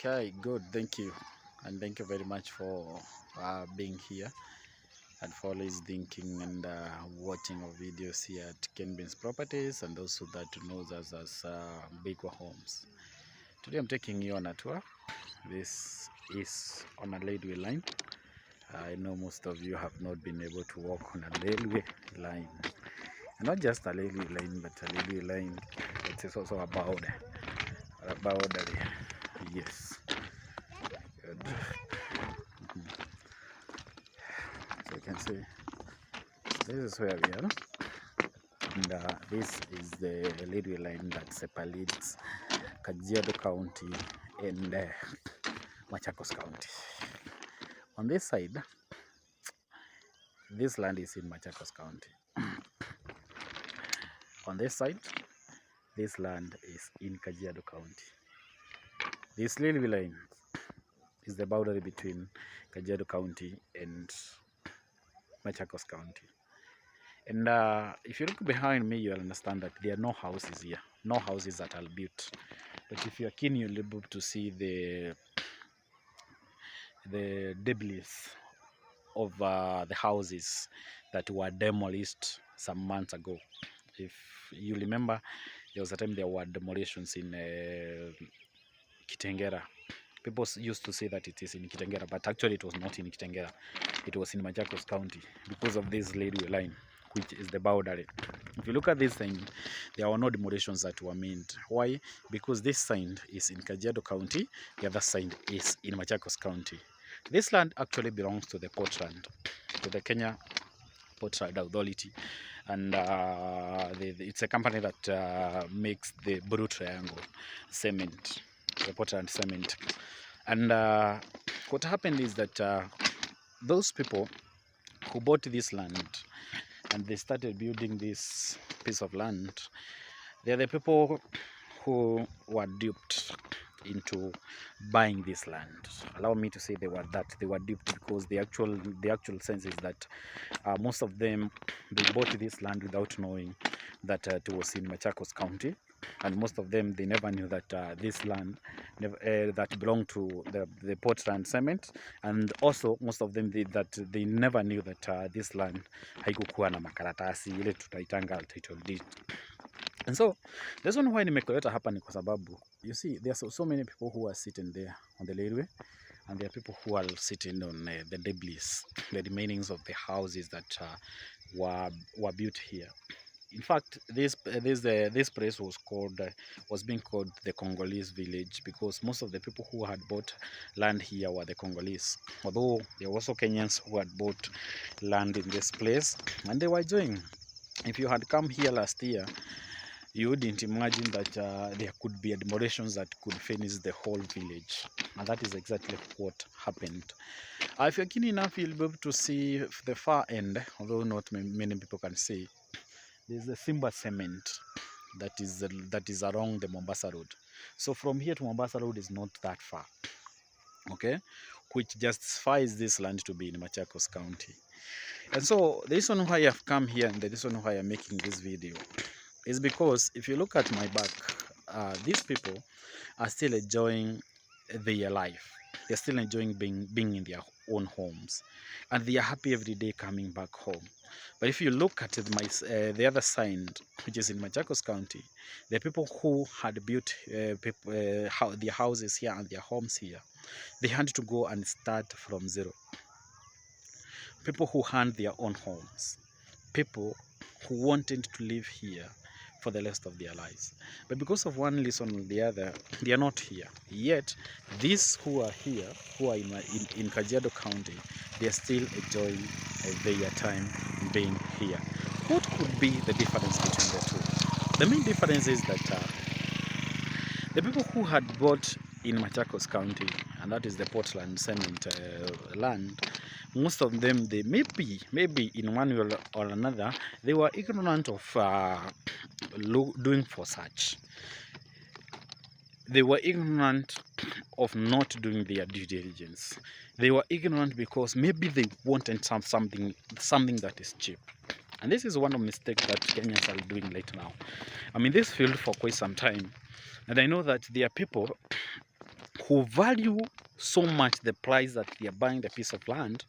Okay, good. Thank you. And thank you very much for being here and for always thinking and watching our videos here at Kenbin's Properties and also that knows us as Bigwa Homes. Today I'm taking you on a tour. This is on a railway line. I know most of you have not been able to walk on a railway line. Not just a railway line, but a railway line that is also a boundary. Yes. Good. So you can see this is where we are, and this is the railway line that separates Kajiado County and Machakos County. On this side, this land is in Machakos County. On this side, this land is in Kajiado County. This railway line is the boundary between Kajiado County and Machakos County. And if you look behind me, you'll understand that there are no houses here, no houses that are built. But if you're keen, you'll be able to see the debris of the houses that were demolished some months ago. If you remember, there was a time there were demolitions in Kitengera. People used to say that it is in Kitengera, but actually it was not in Kitengera. It was in Machakos County because of this railway line, which is the boundary. If you look at this thing, there were no demolitions that were made. Why? Because this side is in Kajiado County, the other side is in Machakos County. This land actually belongs to the Portland, to the Kenya Portland Authority, and it's a company that makes the Blue Triangle cement, the Portland cement. And what happened is that those people who bought this land and they started building this piece of land, they're the people who were duped into buying this land. Allow me to say they were duped, because the actual sense is that most of them, they bought this land without knowing that it was in Machakos County, and most of them, they never knew that this land that belonged to the Portland cement, and also most of them they never knew that this land haikukuwa na makaratasi ile tutaitanga title deed. And so the reason why nimekuleta hapa ni kwa sababu, you see, there are so many people who are sitting there on the railway, and there are people who are sitting on the debris, the remainings of the houses that were built here. In fact, this place was being called the Congolese village, because most of the people who had bought land here were the Congolese. Although there were also Kenyans who had bought land in this place, and they were enjoying. If you had come here last year, you wouldn't imagine that there could be demolitions that could finish the whole village, and that is exactly what happened. If you're keen enough, you'll be able to see the far end, although not many people can see. There's the Simba cement that is along the Mombasa Road. So from here to Mombasa Road is not that far, okay, which justifies this land to be in Machakos County. And so the reason why I've come here and the reason why I'm making this video is because if you look at my back, these people are still enjoying their life. They're still enjoying being in their own homes, and they are happy every day coming back home. But if you look at the other side, which is in Machakos County, the people who had built their houses here and their homes here, they had to go and start from zero. People who had their own homes, people who wanted to live here for the rest of their lives, but because of one reason or the other, they are not here. Yet these who are here, who are in Kajiado County, they are still enjoying their time being here. What could be the difference between the two? The main difference is that the people who had bought in Machakos County, and that is the Portland cement land, most of them, they maybe in one way or another, they were ignorant of doing for such. They were ignorant of not doing their due diligence. They were ignorant because maybe they wanted something that is cheap. And this is one of the mistakes that Kenyans are doing right now. I'm in this field for quite some time, and I know that there are people who value so much the price that they are buying the piece of land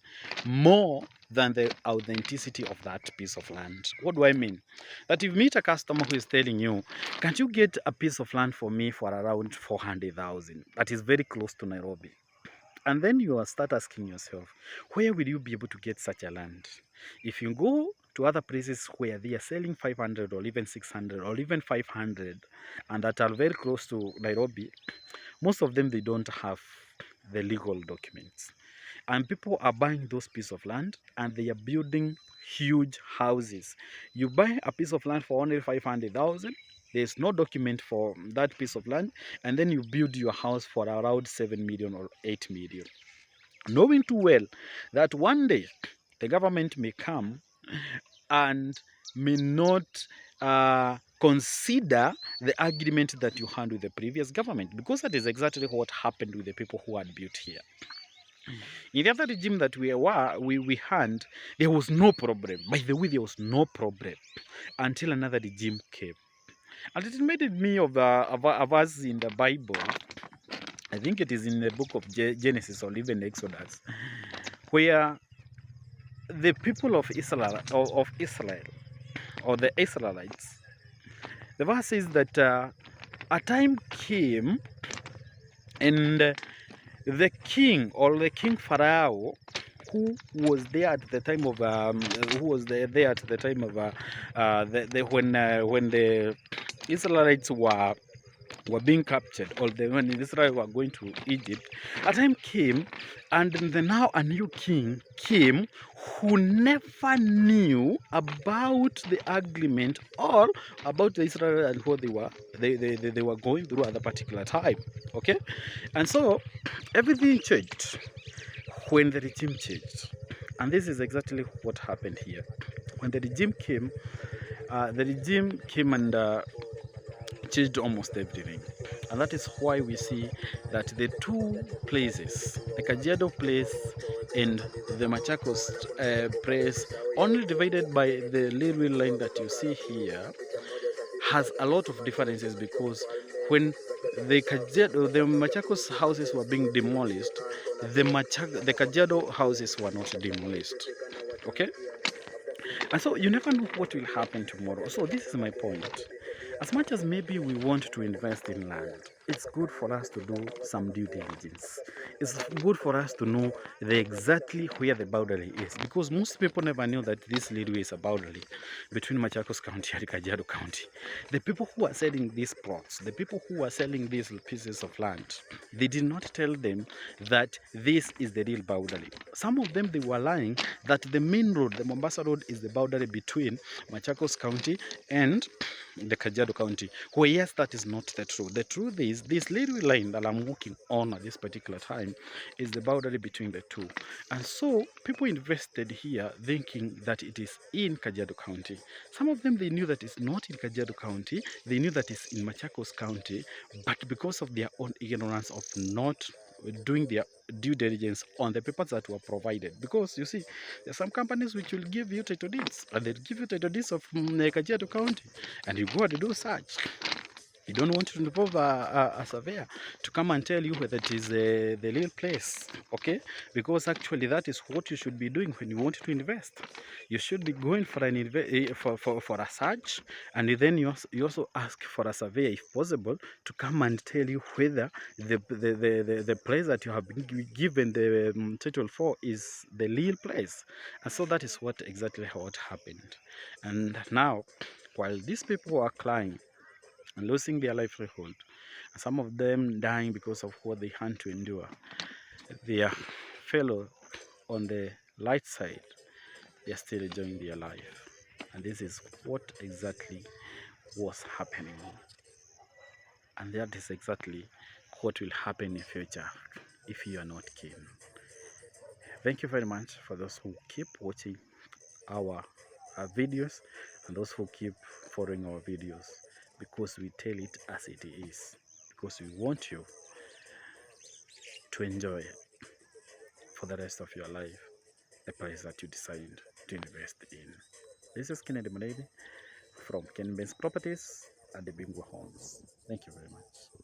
more than the authenticity of that piece of land. What do I mean? That if you meet a customer who is telling you, can't you get a piece of land for me for around 400,000? That is very close to Nairobi. And then you start asking yourself, where will you be able to get such a land? If you go to other places where they are selling 500 or even 600 or even 500 and that are very close to Nairobi, most of them, they don't have the legal documents. And people are buying those pieces of land and they are building huge houses. You buy a piece of land for only 500,000, there's no document for that piece of land, and then you build your house for around 7 million or 8 million. Knowing too well that one day the government may come and may not consider the agreement that you had with the previous government, because that is exactly what happened with the people who had built here. In the other regime that we had, there was no problem. By the way, there was no problem until another regime came. And it reminded me of a verse in the Bible. I think it is in the book of Genesis or even Exodus, where the people of Israel, or the Israelites, the verse says that a time came and the king, or the king Pharaoh, who was there at the time of when the Israelites were being captured, or when Israel were going to Egypt, a time came, and now a new king came who never knew about the agreement or about the Israel and what they were going through at the particular time. Okay, and so everything changed when the regime changed, and this is exactly what happened here. When the regime came and changed almost everything. And that is why we see that the two places, the Kajiado place and the Machakos place, only divided by the railway line that you see here, has a lot of differences, because when the Machakos houses were being demolished, the Kajiado houses were not demolished. Okay? And so you never know what will happen tomorrow. So this is my point. As much as maybe we want to invest in land, it's good for us to do some due diligence. It's good for us to know exactly where the boundary is, because most people never knew that this leadway is a boundary between Machakos County and Kajiado County. The people who are selling these plots, the people who are selling these pieces of land, they did not tell them that this is the real boundary. Some of them, they were lying that the main road, the Mombasa Road, is the boundary between Machakos County and the Kajiado County. Well, yes, that is not the truth. The truth is this railway line that I'm working on at this particular time is the boundary between the two. And so people invested here thinking that it is in Kajiado County. Some of them, they knew that it's not in Kajiado County. They knew that it's in Machakos County, but because of their own ignorance of not doing their due diligence on the papers that were provided, because you see, there are some companies which will give you title deeds, and they'll give you title deeds of Kajiado County, and you go and do search. You don't want to involve a surveyor to come and tell you whether it is the real place, okay? Because actually that is what you should be doing when you want to invest. You should be going for for a search, and then you also ask for a surveyor, if possible, to come and tell you whether the place that you have been given the title for is the real place. And so that is what exactly what happened. And now, while these people are crying and losing their livelihood, some of them dying because of what they had to endure, their fellow on the light side, they are still enjoying their life. And this is what exactly was happening. And that is exactly what will happen in future if you are not keen. Thank you very much for those who keep watching our videos, and those who keep following our videos, because we tell it as it is, because we want you to enjoy for the rest of your life the price that you decide to invest in. This is Kennedy Maledi from Kenben's Properties at the Bingo Homes. Thank you very much.